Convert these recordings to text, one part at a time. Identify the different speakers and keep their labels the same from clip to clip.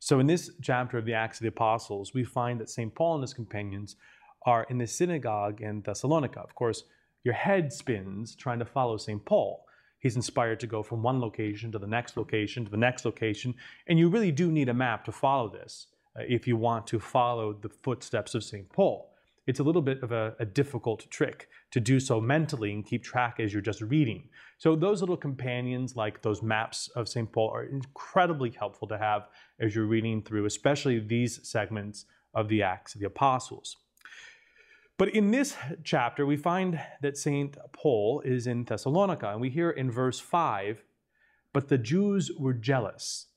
Speaker 1: So in this chapter of the Acts of the Apostles, we find that St. Paul and his companions are in the synagogue in Thessalonica. Of course, your head spins trying to follow St. Paul. He's inspired to go from one location to the next location to the next location, and you really do need a map to follow this if you want to follow the footsteps of St. Paul. It's a little bit of a difficult trick to do so mentally and keep track as you're just reading. So those little companions, like those maps of St. Paul, are incredibly helpful to have as you're reading through, especially these segments of the Acts of the Apostles. But in this chapter, we find that St. Paul is in Thessalonica, and we hear in verse 5, but the Jews were jealous.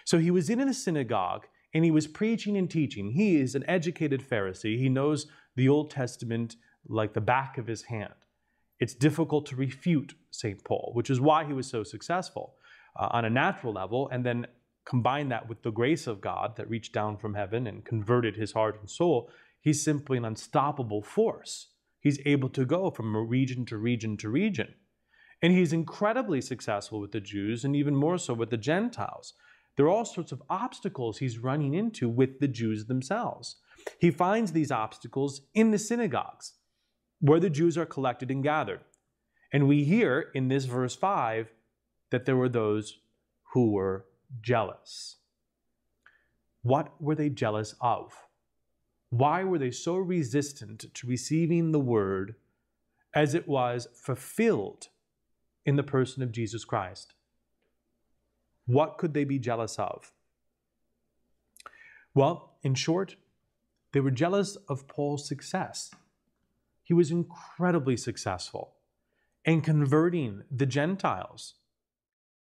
Speaker 1: So he was in a synagogue, and he was preaching and teaching. He is an educated Pharisee. He knows the Old Testament like the back of his hand. It's difficult to refute St. Paul, which is why he was so successful on a natural level, and then combine that with the grace of God that reached down from heaven and converted his heart and soul. He's simply an unstoppable force. He's able to go from region to region to region. And he's incredibly successful with the Jews and even more so with the Gentiles. There are all sorts of obstacles he's running into with the Jews themselves. He finds these obstacles in the synagogues where the Jews are collected and gathered. And we hear in this verse 5 that there were those who were jealous. What were they jealous of? Why were they so resistant to receiving the word as it was fulfilled in the person of Jesus Christ? What could they be jealous of? Well, in short, they were jealous of Paul's success. He was incredibly successful in converting the Gentiles.